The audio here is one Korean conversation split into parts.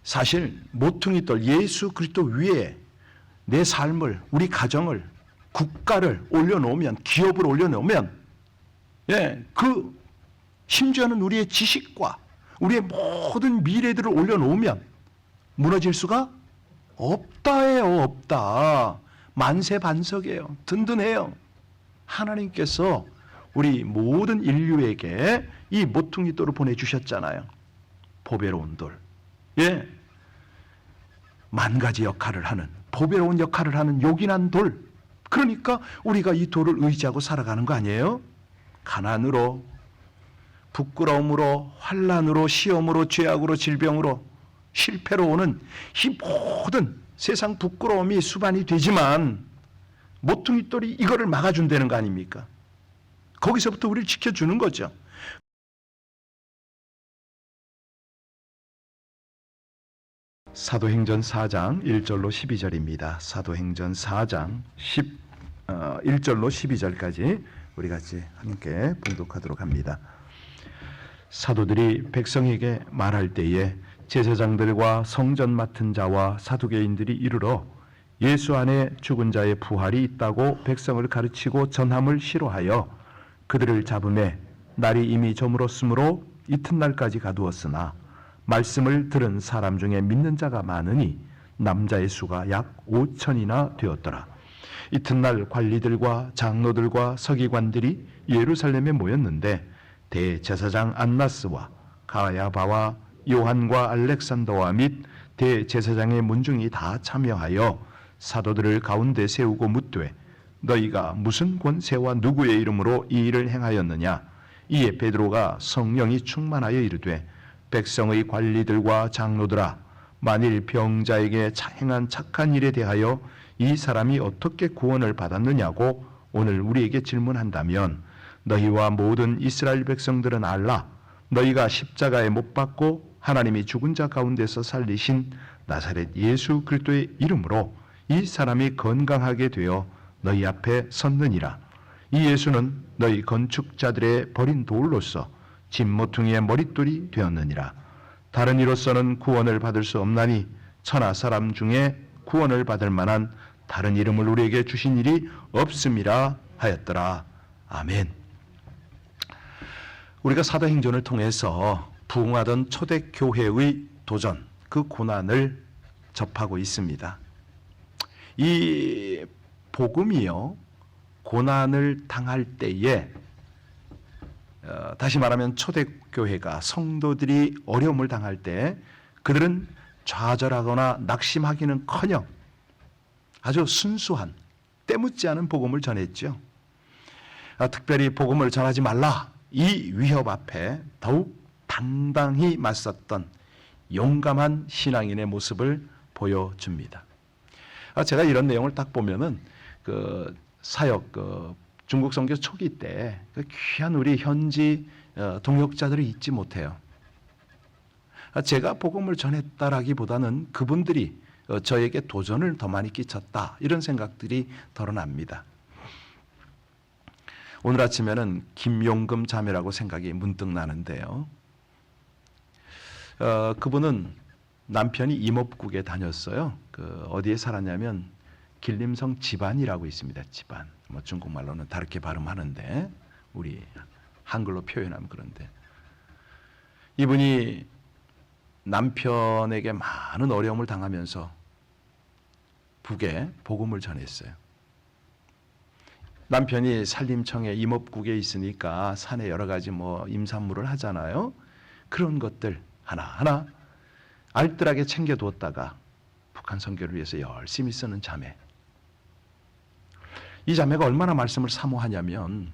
사실 모퉁이돌 예수 그리스도 위에 내 삶을, 우리 가정을, 국가를 올려놓으면, 기업을 올려놓으면, 심지어는 우리의 지식과 우리의 모든 미래들을 올려놓으면 무너질 수가 없다예요. 없다. 만세반석이에요. 든든해요. 하나님께서 우리 모든 인류에게 이 모퉁이돌을 보내주셨잖아요. 보배로운 돌. 만 가지 역할을 하는, 보배로운 역할을 하는 요긴한 돌. 그러니까 우리가 이 돌을 의지하고 살아가는 거 아니에요? 가난으로, 부끄러움으로, 환난으로, 시험으로, 죄악으로, 질병으로, 실패로 오는 이 모든 세상 부끄러움이 수반이 되지만 모퉁이돌이 이거를 막아준다는 거 아닙니까? 거기서부터 우리를 지켜주는 거죠. 사도행전 4장 1절로 12절입니다. 사도행전 4장 1절로 12절까지 우리 같이 함께 봉독하도록 합니다. 사도들이 백성에게 말할 때에 제사장들과 성전 맡은 자와 사두개인들이 이르러 예수 안에 죽은 자의 부활이 있다고 백성을 가르치고 전함을 싫어하여 그들을 잡음에 날이 이미 저물었으므로 이튿날까지 가두었으나 말씀을 들은 사람 중에 믿는 자가 많으니 남자의 수가 약 5천이나 되었더라. 이튿날 관리들과 장로들과 서기관들이 예루살렘에 모였는데 대제사장 안나스와 가야바와 요한과 알렉산더와 및 대제사장의 문중이 다 참여하여 사도들을 가운데 세우고 묻되 너희가 무슨 권세와 누구의 이름으로 이 일을 행하였느냐? 이에 베드로가 성령이 충만하여 이르되 백성의 관리들과 장로들아, 만일 병자에게 행한 착한 일에 대하여 이 사람이 어떻게 구원을 받았느냐고 오늘 우리에게 질문한다면 너희와 모든 이스라엘 백성들은 알라. 너희가 십자가에 못 박고 하나님이 죽은 자 가운데서 살리신 나사렛 예수 그리스도의 이름으로 이 사람이 건강하게 되어 너희 앞에 섰느니라. 이 예수는 너희 건축자들의 버린 돌로서 진모퉁이의 머릿돌이 되었느니라. 다른 이로서는 구원을 받을 수 없나니 천하 사람 중에 구원을 받을 만한 다른 이름을 우리에게 주신 일이 없음이라 하였더라. 아멘. 우리가 사도행전을 통해서 부흥하던 초대교회의 도전, 그 고난을 접하고 있습니다. 이 복음이요, 고난을 당할 때에 다시 말하면 초대교회가, 성도들이 어려움을 당할 때 그들은 좌절하거나 낙심하기는커녕 아주 순수한, 때묻지 않은 복음을 전했죠. 특별히 복음을 전하지 말라, 이 위협 앞에 더욱 당당히 맞섰던 용감한 신앙인의 모습을 보여줍니다. 제가 이런 내용을 딱 보면은 그 사역, 중국 선교 초기 때 그 귀한 우리 현지 동역자들을 잊지 못해요. 제가 복음을 전했다라기보다는 그분들이 저에게 도전을 더 많이 끼쳤다, 이런 생각들이 덜어납니다. 오늘 아침에는 김용금 자매라고 생각이 문득 나는데요. 그분은 남편이 임업국에 다녔어요. 어디에 살았냐면 길림성 지반이라고 있습니다. 지반. 뭐 중국말로는 다르게 발음하는데 우리 한글로 표현하면 그런데, 이분이 남편에게 많은 어려움을 당하면서 북에 복음을 전했어요. 남편이 산림청에 임업국에 있으니까 산에 여러 가지 뭐 임산물을 하잖아요. 그런 것들 하나하나 알뜰하게 챙겨두었다가 북한 선교를 위해서 열심히 쓰는 자매. 이 자매가 얼마나 말씀을 사모하냐면,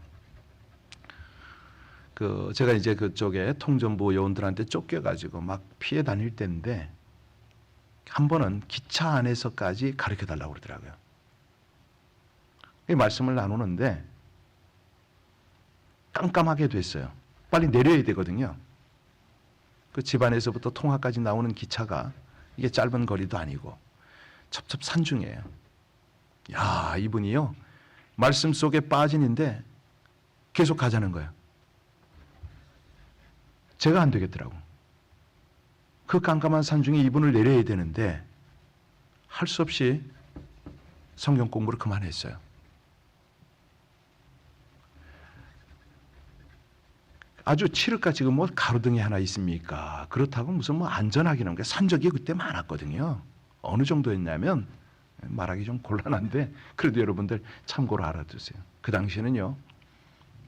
제가 이제 그쪽에 통전부 요원들한테 쫓겨가지고 막 피해 다닐 때인데, 한 번은 기차 안에서까지 가르쳐 달라고 그러더라고요. 이 말씀을 나누는데 깜깜하게 됐어요. 빨리 내려야 되거든요. 그 집안에서부터 통화까지 나오는 기차가 이게 짧은 거리도 아니고 첩첩산중이에요. 야, 이분이요, 말씀 속에 빠지는데 계속 가자는 거예요. 제가 안 되겠더라고. 그 깜깜한 산 중에 이분을 내려야 되는데 할 수 없이 성경 공부를 그만했어요. 아주 칠흑가 지금 뭐 가로등이 하나 있습니까? 그렇다고 무슨 뭐 안전하기는 게 산적이 그때 많았거든요. 어느 정도였냐면 말하기 좀 곤란한데 그래도 여러분들 참고로 알아두세요. 그 당시에는요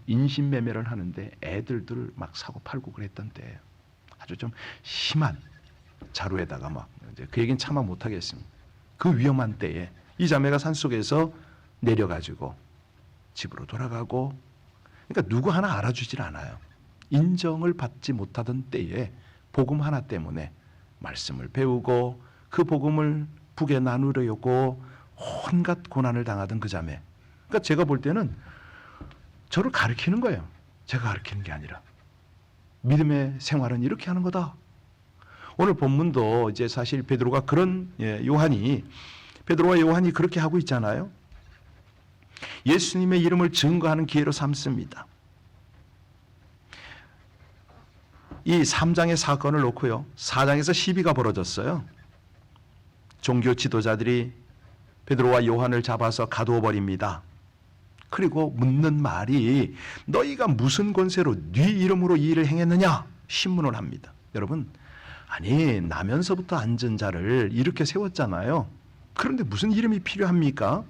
인신매매를 하는데 애들들 막 사고 팔고 그랬던 때예요. 아주 좀 심한 자루에다가 막 이제 그 얘기는 차마 못하겠습니다. 그 위험한 때에 이 자매가 산속에서 내려가지고 집으로 돌아가고 그러니까 누구 하나 알아주질 않아요. 인정을 받지 못하던 때에 복음 하나 때문에 말씀을 배우고 그 복음을 북에 나누려고 온갖 고난을 당하던 그 자매. 그러니까 제가 볼 때는 저를 가르치는 거예요. 제가 가르치는 게 아니라 믿음의 생활은 이렇게 하는 거다. 오늘 본문도 이제 사실 베드로가 그런 베드로와 요한이 그렇게 하고 있잖아요. 예수님의 이름을 증거하는 기회로 삼습니다. 이 3장의 사건을 놓고요. 4장에서 시비가 벌어졌어요. 종교 지도자들이 베드로와 요한을 잡아서 가두어 버립니다. 그리고 묻는 말이 너희가 무슨 권세로 네 이름으로 이 일을 행했느냐? 신문을 합니다. 여러분, 아니 나면서부터 앉은 자를 이렇게 세웠잖아요. 그런데 무슨 이름이 필요합니까?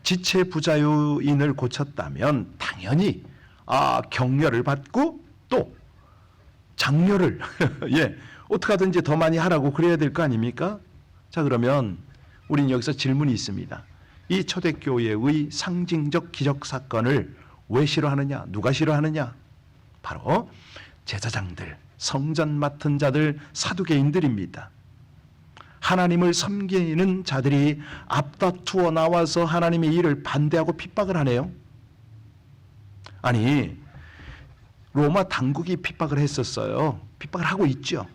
지체 부자유인을 고쳤다면 당연히 격려를 받고 또 장려를 어떻게 하든지 더 많이 하라고 그래야 될 거 아닙니까? 자, 그러면 우리는 여기서 질문이 있습니다. 이 초대교회의 상징적 기적 사건을 왜 싫어하느냐? 누가 싫어하느냐? 바로 제사장들, 성전 맡은 자들, 사두개인들입니다. 하나님을 섬기는 자들이 앞다투어 나와서 하나님의 일을 반대하고 핍박을 하네요. 아니 로마 당국이 핍박을 했었어요. 핍박을 하고 있죠.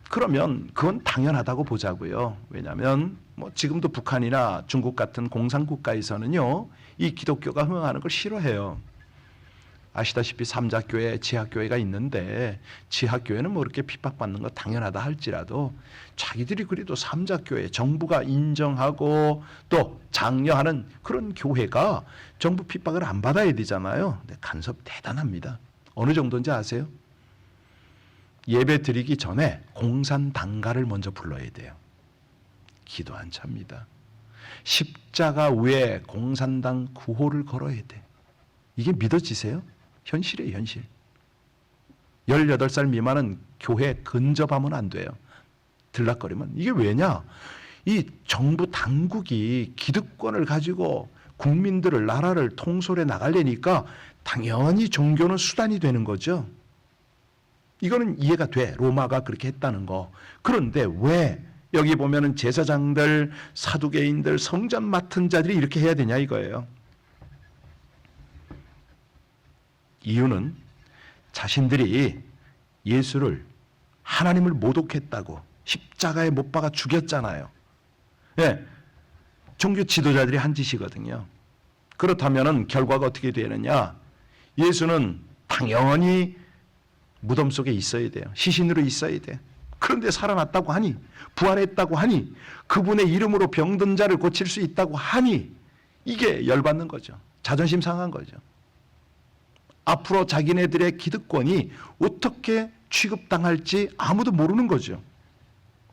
그러면 그건 당연하다고 보자고요. 왜냐하면 뭐 지금도 북한이나 중국 같은 공산국가에서는요 이 기독교가 흥하는 걸 싫어해요. 아시다시피 삼자교회, 지하교회가 있는데 지하교회는 뭐 이렇게 핍박받는 거 당연하다 할지라도 자기들이 그래도 삼자교회, 정부가 인정하고 또 장려하는 그런 교회가 정부 핍박을 안 받아야 되잖아요. 근데 간섭 대단합니다. 어느 정도인지 아세요? 예배 드리기 전에 공산당가를 먼저 불러야 돼요. 기도 안 찹니다. 십자가 위에 공산당 구호를 걸어야 돼. 이게 믿어지세요? 현실이에요, 현실. 18살 미만은 교회 근접하면 안 돼요. 들락거리면. 이게 왜냐? 이 정부 당국이 기득권을 가지고 국민들을, 나라를 통솔해 나가려니까 당연히 종교는 수단이 되는 거죠. 이거는 이해가 돼. 로마가 그렇게 했다는 거. 그런데 왜 여기 보면은 제사장들, 사두개인들, 성전 맡은 자들이 이렇게 해야 되냐 이거예요. 이유는 자신들이 예수를 하나님을 모독했다고 십자가에 못 박아 죽였잖아요. 종교 지도자들이 한 짓이거든요. 그렇다면 결과가 어떻게 되느냐? 예수는 당연히 무덤 속에 있어야 돼요. 시신으로 있어야 돼. 그런데 살아났다고 하니, 부활했다고 하니, 그분의 이름으로 병든 자를 고칠 수 있다고 하니 이게 열받는 거죠. 자존심 상한 거죠. 앞으로 자기네들의 기득권이 어떻게 취급당할지 아무도 모르는 거죠.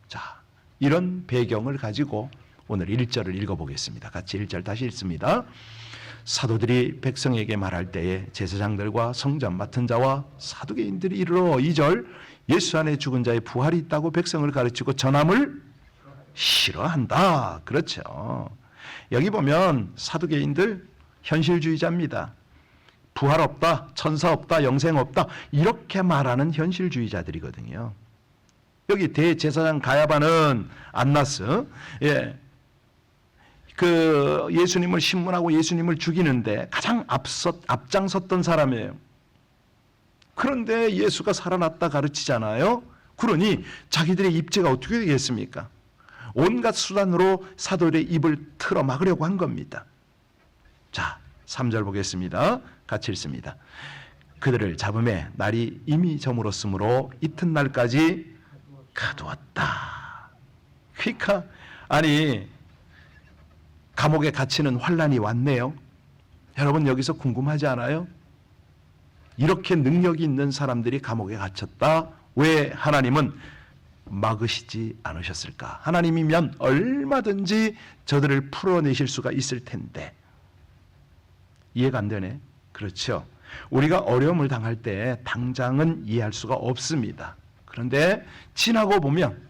자, 이런 배경을 가지고 오늘 1절을 읽어보겠습니다. 같이 1절 다시 읽습니다. 사도들이 백성에게 말할 때에 제사장들과 성전 맡은 자와 사두개인들이 이르러 2절 예수 안에 죽은 자의 부활이 있다고 백성을 가르치고 전함을 싫어한다. 그렇죠. 여기 보면 사두개인들 현실주의자입니다. 부활 없다, 천사 없다, 영생 없다 이렇게 말하는 현실주의자들이거든요. 여기 대제사장 가야바는 안나스, 그 예수님을 신문하고 예수님을 죽이는데 가장 앞장섰던 사람이에요. 그런데 예수가 살아났다 가르치잖아요. 그러니 자기들의 입지가 어떻게 되겠습니까? 온갖 수단으로 사도들의 입을 틀어 막으려고 한 겁니다. 자, 3절 보겠습니다. 같이 읽습니다. 그들을 잡음에 날이 이미 저물었으므로 이튿날까지 가두었다. 그러니까 아니 감옥에 갇히는 환난이 왔네요. 여러분 여기서 궁금하지 않아요? 이렇게 능력이 있는 사람들이 감옥에 갇혔다. 왜 하나님은 막으시지 않으셨을까? 하나님이면 얼마든지 저들을 풀어내실 수가 있을 텐데 이해가 안 되네. 그렇죠. 우리가 어려움을 당할 때 당장은 이해할 수가 없습니다. 그런데 지나고 보면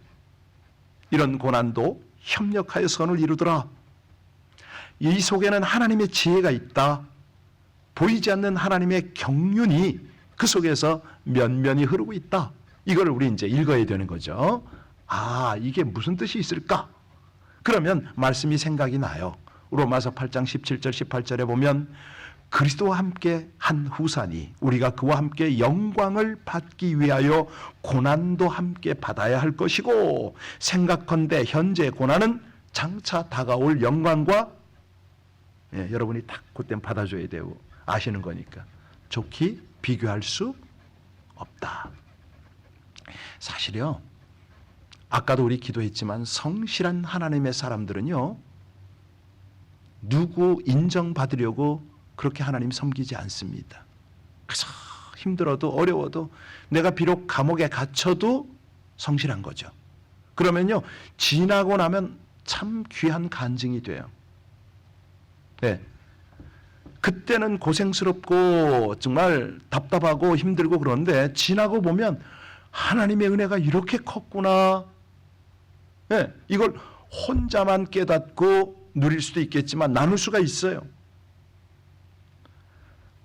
이런 고난도 협력하여 선을 이루더라. 이 속에는 하나님의 지혜가 있다. 보이지 않는 하나님의 경륜이 그 속에서 면면이 흐르고 있다. 이걸 우리 이제 읽어야 되는 거죠. 아, 이게 무슨 뜻이 있을까? 그러면 말씀이 생각이 나요. 로마서 8장 17절 18절에 보면 그리스도와 함께 한 후사니 우리가 그와 함께 영광을 받기 위하여 고난도 함께 받아야 할 것이고 생각컨대 현재 고난은 장차 다가올 영광과 여러분이 딱 그때 받아줘야 되고 아시는 거니까 좋게 비교할 수 없다. 사실요, 아까도 우리 기도했지만 성실한 하나님의 사람들은요, 누구 인정받으려고 그렇게 하나님 섬기지 않습니다. 그래서 힘들어도 어려워도 내가 비록 감옥에 갇혀도 성실한 거죠. 그러면요, 지나고 나면 참 귀한 간증이 돼요. 네. 그때는 고생스럽고 정말 답답하고 힘들고 그런데 지나고 보면 하나님의 은혜가 이렇게 컸구나. 네. 이걸 혼자만 깨닫고 누릴 수도 있겠지만 나눌 수가 있어요.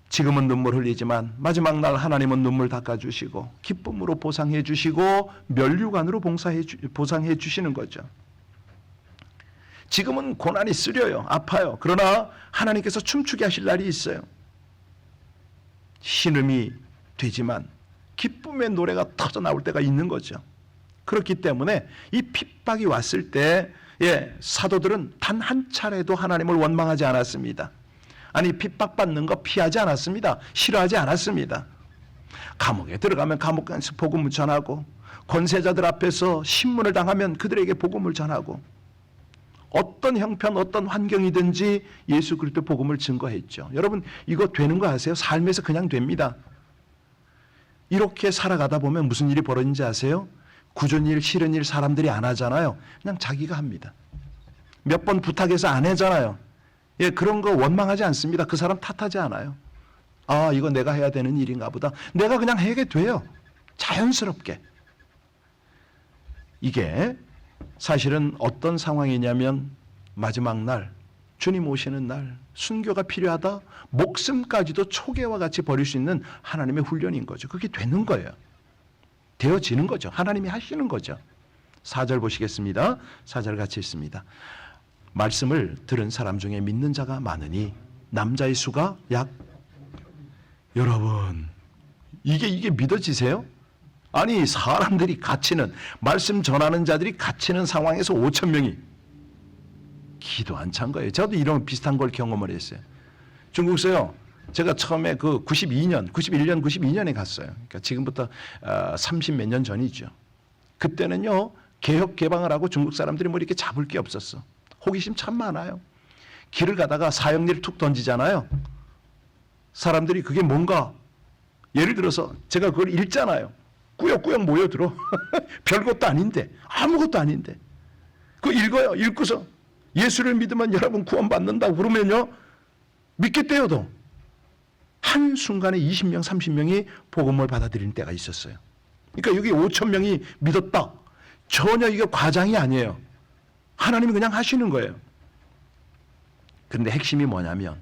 지금은 눈물 흘리지만 마지막 날 하나님은 눈물 닦아주시고 기쁨으로 보상해 주시고 면류관으로 보상해 주시는 거죠. 지금은 고난이 쓰려요. 아파요. 그러나 하나님께서 춤추게 하실 날이 있어요. 신음이 되지만 기쁨의 노래가 터져 나올 때가 있는 거죠. 그렇기 때문에 이 핍박이 왔을 때 사도들은 단 한 차례도 하나님을 원망하지 않았습니다. 아니 핍박받는 거 피하지 않았습니다. 싫어하지 않았습니다. 감옥에 들어가면 감옥에서 복음을 전하고 권세자들 앞에서 신문을 당하면 그들에게 복음을 전하고 어떤 형편 어떤 환경이든지 예수 그리스도 복음을 증거했죠. 여러분 이거 되는 거 아세요? 삶에서 그냥 됩니다. 이렇게 살아가다 보면 무슨 일이 벌어진지 아세요? 굳은 일 싫은 일 사람들이 안 하잖아요. 그냥 자기가 합니다. 몇 번 부탁해서 안 하잖아요. 그런 거 원망하지 않습니다. 그 사람 탓하지 않아요. 아, 이거 내가 해야 되는 일인가 보다. 내가 그냥 하게 돼요. 자연스럽게. 이게 사실은 어떤 상황이냐면 마지막 날, 주님 오시는 날, 순교가 필요하다. 목숨까지도 초계와 같이 버릴 수 있는 하나님의 훈련인 거죠. 그게 되는 거예요. 되어지는 거죠. 하나님이 하시는 거죠. 4절 보시겠습니다. 4절 같이 있습니다. 말씀을 들은 사람 중에 믿는 자가 많으니 남자의 수가 여러분 이게 믿어지세요? 아니 사람들이 갇히는 말씀 전하는 자들이 갇히는 상황에서 5천 명이 기도 안 찬 거예요. 저도 이런 비슷한 걸 경험을 했어요. 중국서요. 제가 처음에 그 91년, 92년에 갔어요. 그러니까 지금부터 30 몇 년 전이죠. 그때는요 개혁 개방을 하고 중국 사람들이 뭐 이렇게 잡을 게 없었어. 호기심 참 많아요. 길을 가다가 사형리를 툭 던지잖아요. 사람들이 그게 뭔가 예를 들어서 제가 그걸 읽잖아요. 꾸역꾸역 모여들어. 별것도 아닌데 아무것도 아닌데 그거 읽어요. 읽고서 예수를 믿으면 여러분 구원받는다고 그러면요 믿겠대요도 한순간에 20명 30명이 복음을 받아들이는 때가 있었어요. 그러니까 여기 5천 명이 믿었다. 전혀 이게 과장이 아니에요. 하나님이 그냥 하시는 거예요. 그런데 핵심이 뭐냐면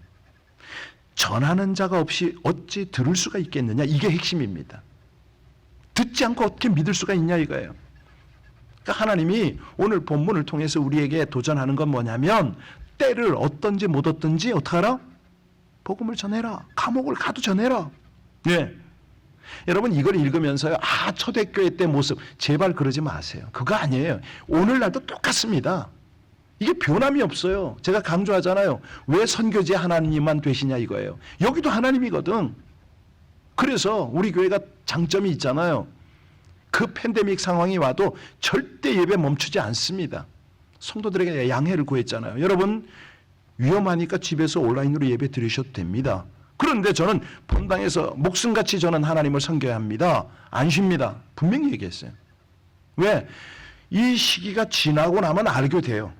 전하는 자가 없이 어찌 들을 수가 있겠느냐. 이게 핵심입니다. 듣지 않고 어떻게 믿을 수가 있냐 이거예요. 그러니까 하나님이 오늘 본문을 통해서 우리에게 도전하는 건 뭐냐면 때를 얻든지 못 얻든지 어떻게 하라? 복음을 전해라. 감옥을 가도 전해라. 네. 여러분 이걸 읽으면서요. 아 초대교회 때 모습 제발 그러지 마세요. 그거 아니에요. 오늘날도 똑같습니다. 이게 변함이 없어요. 제가 강조하잖아요. 왜 선교지 하나님만 되시냐 이거예요. 여기도 하나님이거든. 그래서 우리 교회가 장점이 있잖아요. 그 팬데믹 상황이 와도 절대 예배 멈추지 않습니다. 성도들에게 양해를 구했잖아요. 여러분 위험하니까 집에서 온라인으로 예배 드리셔도 됩니다. 그런데 저는 본당에서 목숨같이 저는 하나님을 섬겨야 합니다. 안 쉽니다. 분명히 얘기했어요. 왜? 이 시기가 지나고 나면 알게 돼요.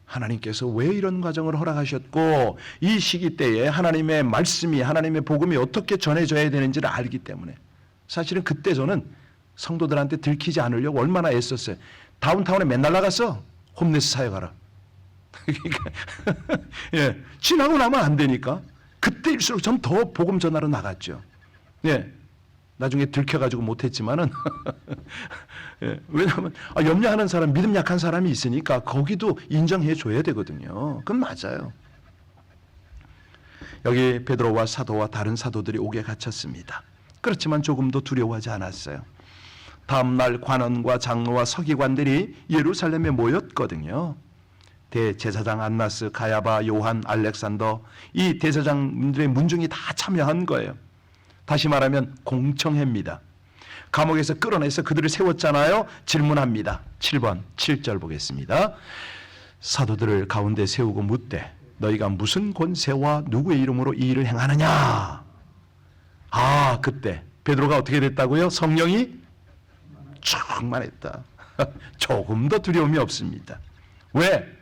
하나님께서 왜 이런 과정을 허락하셨고 이 시기 때에 하나님의 말씀이 하나님의 복음이 어떻게 전해져야 되는지를 알기 때문에 사실은 그때 저는 성도들한테 들키지 않으려고 얼마나 애썼어요. 다운타운에 맨날 나갔어. 홈레스 사역하라. 그러니까 예, 지나고 나면 안 되니까 그때일수록 전 더 복음 전하러 나갔죠. 예, 나중에 들켜가지고 못했지만은 예, 왜냐하면 염려하는 사람, 믿음 약한 사람이 있으니까 거기도 인정해 줘야 되거든요. 그건 맞아요. 여기 베드로와 사도와 다른 사도들이 옥에 갇혔습니다. 그렇지만 조금도 두려워하지 않았어요. 다음 날 관원과 장로와 서기관들이 예루살렘에 모였거든요. 대제사장 안나스, 가야바, 요한, 알렉산더 이 대제사장들의 문중이 다 참여한 거예요. 다시 말하면 공청회입니다. 감옥에서 끌어내서 그들을 세웠잖아요. 질문합니다. 7번 7절 보겠습니다. 사도들을 가운데 세우고 묻되 너희가 무슨 권세와 누구의 이름으로 이 일을 행하느냐. 그때 베드로가 어떻게 됐다고요? 성령이 충만했다. 조금도 두려움이 없습니다. 왜?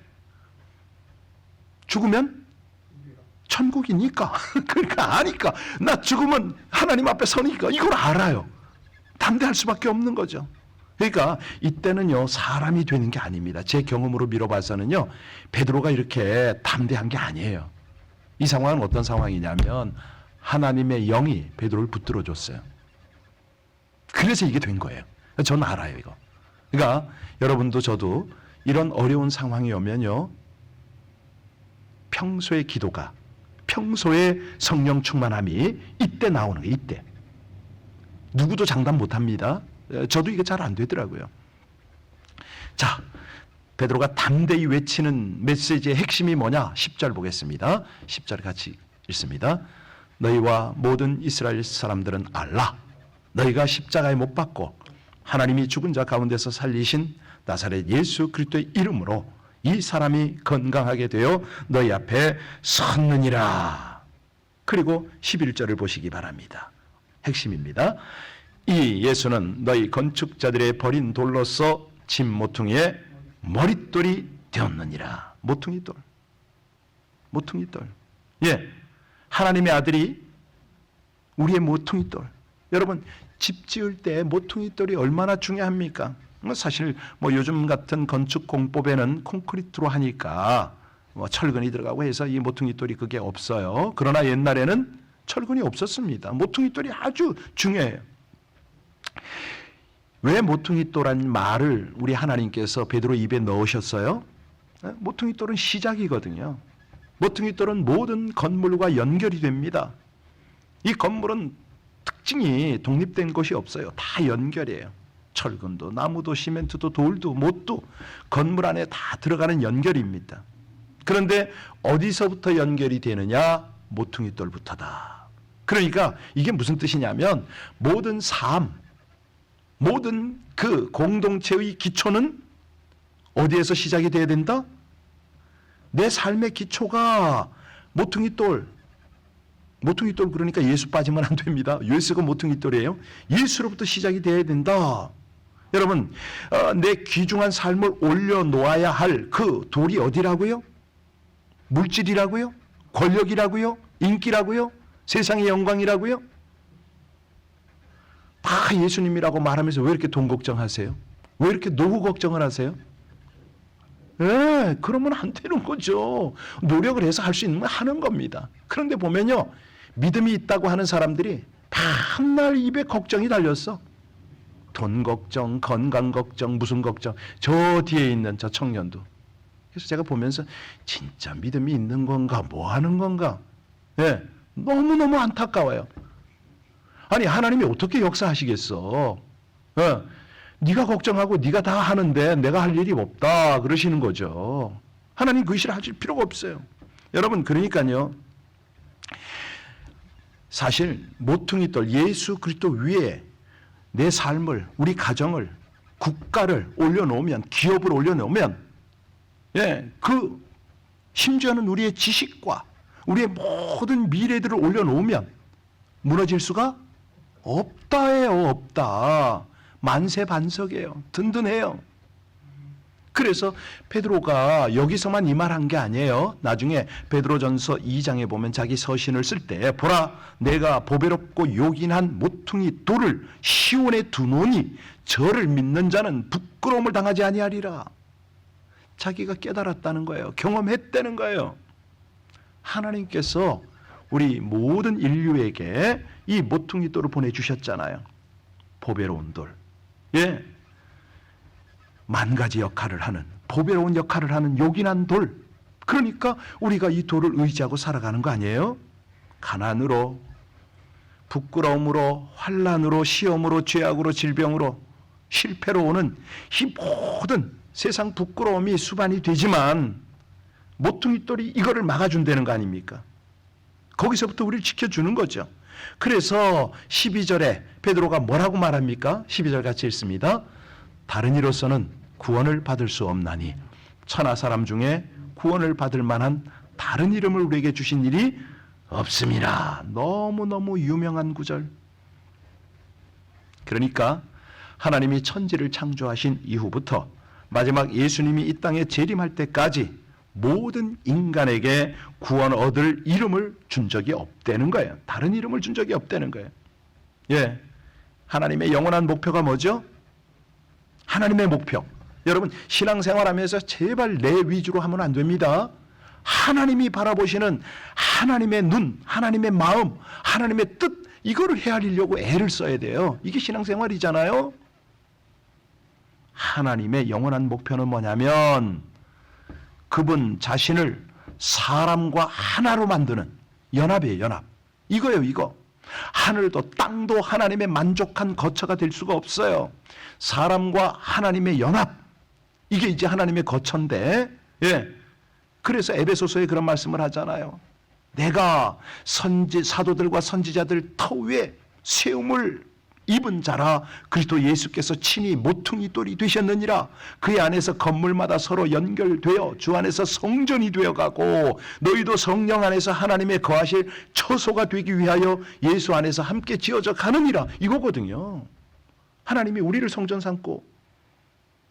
죽으면 천국이니까. 그러니까 아니까. 나 죽으면 하나님 앞에 서니까 이걸 알아요. 담대할 수밖에 없는 거죠. 그러니까 이때는요 사람이 되는 게 아닙니다. 제 경험으로 미뤄봐서는요 베드로가 이렇게 담대한 게 아니에요. 이 상황은 어떤 상황이냐면 하나님의 영이 베드로를 붙들어 줬어요. 그래서 이게 된 거예요. 저는 알아요 이거. 그러니까 여러분도 저도 이런 어려운 상황이 오면요 평소의 기도가 평소의 성령 충만함이 이때 나오는 거예요. 이때. 누구도 장담 못합니다. 저도 이게 잘 안 되더라고요. 자, 베드로가 담대히 외치는 메시지의 핵심이 뭐냐? 10절 보겠습니다. 10절 같이 읽습니다. 너희와 모든 이스라엘 사람들은 알라. 너희가 십자가에 못 박고 하나님이 죽은 자 가운데서 살리신 나사렛 예수 그리스도의 이름으로 이 사람이 건강하게 되어 너희 앞에 섰느니라. 그리고 11절을 보시기 바랍니다. 핵심입니다. 이 예수는 너희 건축자들의 버린 돌로서 진 모퉁이의 머릿돌이 되었느니라. 모퉁이돌. 모퉁이돌. 예. 하나님의 아들이 우리의 모퉁이돌. 여러분 집 지을 때 모퉁이돌이 얼마나 중요합니까? 사실 요즘 같은 건축 공법에는 콘크리트로 하니까 철근이 들어가고 해서 이 모퉁이돌이 그게 없어요. 그러나 옛날에는 철근이 없었습니다. 모퉁이돌이 아주 중요해요. 왜 모퉁이돌한 말을 우리 하나님께서 베드로 입에 넣으셨어요? 모퉁이돌은 시작이거든요. 모퉁이돌은 모든 건물과 연결이 됩니다. 이 건물은 특징이 독립된 것이 없어요. 다 연결이에요. 철근도 나무도 시멘트도 돌도 못도 건물 안에 다 들어가는 연결입니다. 그런데 어디서부터 연결이 되느냐? 모퉁이돌부터다. 그러니까 이게 무슨 뜻이냐면 모든 삶, 모든 그 공동체의 기초는 어디에서 시작이 돼야 된다? 내 삶의 기초가 모퉁이돌 그러니까 예수 빠지면 안 됩니다. 예수가 모퉁이돌이에요. 예수로부터 시작이 돼야 된다. 여러분 내 귀중한 삶을 올려놓아야 할 그 돌이 어디라고요? 물질이라고요? 권력이라고요? 인기라고요? 세상의 영광이라고요? 다 예수님이라고 말하면서 왜 이렇게 돈 걱정하세요? 왜 이렇게 노후 걱정을 하세요? 그러면 안 되는 거죠. 노력을 해서 할 수 있는 건 하는 겁니다. 그런데 보면요 믿음이 있다고 하는 사람들이 밤날 입에 걱정이 달렸어. 돈 걱정, 건강 걱정, 무슨 걱정. 저 뒤에 있는 저 청년도. 그래서 제가 보면서 진짜 믿음이 있는 건가 뭐 하는 건가. 너무너무 안타까워요. 아니 하나님이 어떻게 역사하시겠어. 네가 걱정하고 네가 다 하는데 내가 할 일이 없다 그러시는 거죠. 하나님 그 일을 하실 필요가 없어요. 여러분 그러니까요. 사실 모퉁이돌 예수 그리스도 위에 내 삶을, 우리 가정을, 국가를 올려놓으면, 기업을 올려놓으면, 심지어는 우리의 지식과 우리의 모든 미래들을 올려놓으면 무너질 수가 없다예요. 없다. 만세반석이에요. 든든해요. 그래서 베드로가 여기서만 이 말한 게 아니에요. 나중에 베드로전서 2장에 보면 자기 서신을 쓸 때 보라 내가 보배롭고 요긴한 모퉁이 돌을 시온에 두노니 저를 믿는 자는 부끄러움을 당하지 아니하리라. 자기가 깨달았다는 거예요. 경험했다는 거예요. 하나님께서 우리 모든 인류에게 이 모퉁이 돌을 보내주셨잖아요. 보배로운 돌. 만 가지 역할을 하는, 보배로운 역할을 하는 요긴한 돌. 그러니까 우리가 이 돌을 의지하고 살아가는 거 아니에요? 가난으로, 부끄러움으로, 환난으로, 시험으로, 죄악으로, 질병으로, 실패로 오는 이 모든 세상 부끄러움이 수반이 되지만 모퉁이 돌이 이거를 막아준다는 거 아닙니까? 거기서부터 우리를 지켜주는 거죠. 그래서 12절에 베드로가 뭐라고 말합니까? 12절 같이 읽습니다. 다른 이로서는 구원을 받을 수 없나니 천하 사람 중에 구원을 받을 만한 다른 이름을 우리에게 주신 일이 없음이라. 너무너무 유명한 구절. 그러니까 하나님이 천지를 창조하신 이후부터 마지막 예수님이 이 땅에 재림할 때까지 모든 인간에게 구원 얻을 이름을 준 적이 없다는 거예요. 다른 이름을 준 적이 없다는 거예요. 하나님의 영원한 목표가 뭐죠? 하나님의 목표. 여러분 신앙생활하면서 제발 내 위주로 하면 안 됩니다. 하나님이 바라보시는 하나님의 눈, 하나님의 마음, 하나님의 뜻, 이거를 헤아리려고 애를 써야 돼요. 이게 신앙생활이잖아요. 하나님의 영원한 목표는 뭐냐면 그분 자신을 사람과 하나로 만드는 연합이에요. 연합. 이거예요. 이거. 하늘도 땅도 하나님의 만족한 거처가 될 수가 없어요. 사람과 하나님의 연합. 이게 이제 하나님의 거처인데, 그래서 에베소서에 그런 말씀을 하잖아요. 내가 사도들과 선지자들 터 위에 세움을 입은 자라 그리스도 예수께서 친히 모퉁이 돌이 되셨느니라. 그의 안에서 건물마다 서로 연결되어 주 안에서 성전이 되어가고 너희도 성령 안에서 하나님의 거하실 처소가 되기 위하여 예수 안에서 함께 지어져 가느니라. 이거거든요. 하나님이 우리를 성전 삼고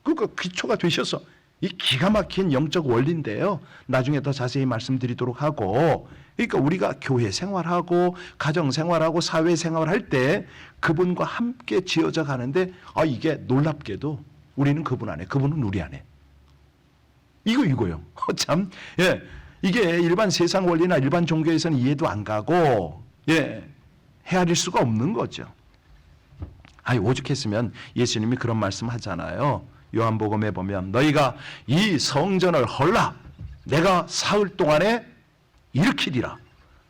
그러니까 기초가 되셔서 이 기가 막힌 영적 원리인데요. 나중에 더 자세히 말씀드리도록 하고, 그러니까 우리가 교회 생활하고 가정 생활하고 사회 생활할 때 그분과 함께 지어져 가는데 이게 놀랍게도 우리는 그분 안에, 그분은 우리 안에. 이거요. 참, 이게 일반 세상 원리나 일반 종교에서는 이해도 안 가고, 헤아릴 수가 없는 거죠. 오죽했으면 예수님이 그런 말씀 하잖아요. 요한복음에 보면 너희가 이 성전을 헐라 내가 사흘 동안에 일으키리라.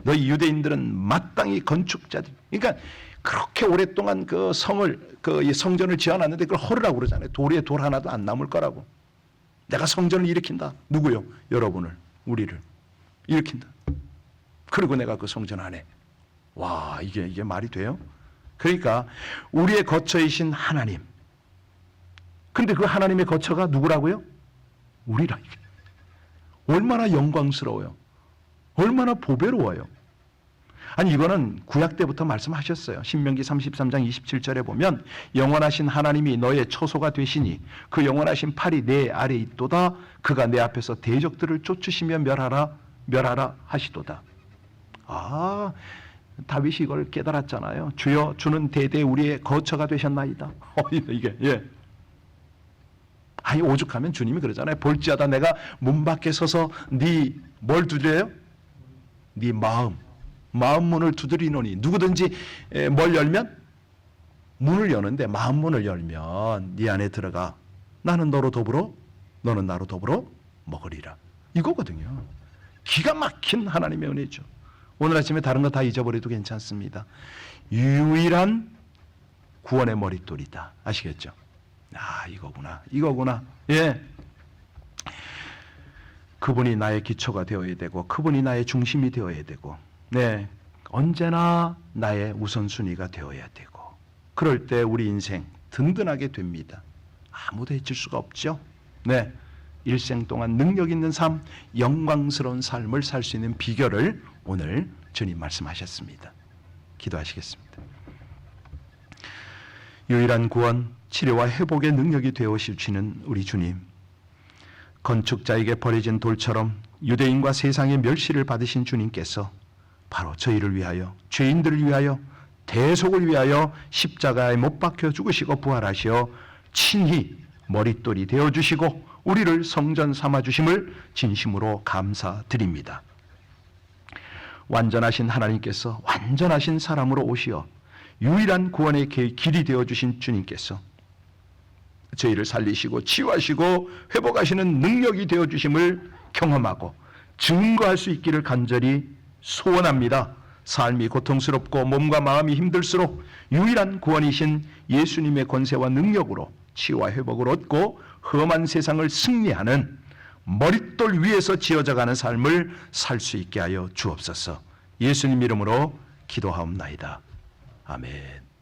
너희 유대인들은 마땅히 건축자들. 그러니까 그렇게 오랫동안 그 성을 이 성전을 지어놨는데 그걸 헐으라고 그러잖아요. 돌에 돌 하나도 안 남을 거라고. 내가 성전을 일으킨다. 누구요? 여러분을, 우리를 일으킨다. 그리고 내가 그 성전 안에. 와, 이게 말이 돼요? 그러니까 우리의 거처이신 하나님. 근데 그 하나님의 거처가 누구라고요? 우리라. 얼마나 영광스러워요. 얼마나 보배로워요. 이거는 구약 때부터 말씀하셨어요. 신명기 33장 27절에 보면 영원하신 하나님이 너의 처소가 되시니 그 영원하신 팔이 내 아래 있도다. 그가 내 앞에서 대적들을 쫓으시며 멸하라 하시도다. 다윗이 이걸 깨달았잖아요. 주여 주는 대대 우리의 거처가 되셨나이다. 이게 오죽하면 주님이 그러잖아요. 볼지어다 내가 문 밖에 서서 네 뭘 두드려요? 네 마음 문을 두드리노니. 누구든지 뭘 열면? 문을 여는데 마음 문을 열면 네 안에 들어가 나는 너로 더불어 너는 나로 더불어 먹으리라. 이거거든요. 기가 막힌 하나님의 은혜죠. 오늘 아침에 다른 거 다 잊어버려도 괜찮습니다. 유일한 구원의 머릿돌이다. 아시겠죠? 이거구나. 그분이 나의 기초가 되어야 되고 그분이 나의 중심이 되어야 되고 언제나 나의 우선순위가 되어야 되고, 그럴 때 우리 인생 든든하게 됩니다. 아무도 해칠 수가 없죠. 네, 일생 동안 능력 있는 삶, 영광스러운 삶을 살 수 있는 비결을 오늘 주님 말씀하셨습니다. 기도하시겠습니다. 유일한 구원, 치료와 회복의 능력이 되어주시는 우리 주님, 건축자에게 버려진 돌처럼 유대인과 세상의 멸시를 받으신 주님께서 바로 저희를 위하여, 죄인들을 위하여, 대속을 위하여 십자가에 못 박혀 죽으시고 부활하시어 친히 머릿돌이 되어주시고 우리를 성전 삼아주심을 진심으로 감사드립니다. 완전하신 하나님께서 완전하신 사람으로 오시어 유일한 구원의 길이 되어주신 주님께서 저희를 살리시고 치유하시고 회복하시는 능력이 되어주심을 경험하고 증거할 수 있기를 간절히 소원합니다. 삶이 고통스럽고 몸과 마음이 힘들수록 유일한 구원이신 예수님의 권세와 능력으로 치유와 회복을 얻고 험한 세상을 승리하는 머릿돌 위에서 지어져가는 삶을 살 수 있게 하여 주옵소서. 예수님 이름으로 기도하옵나이다. 아멘.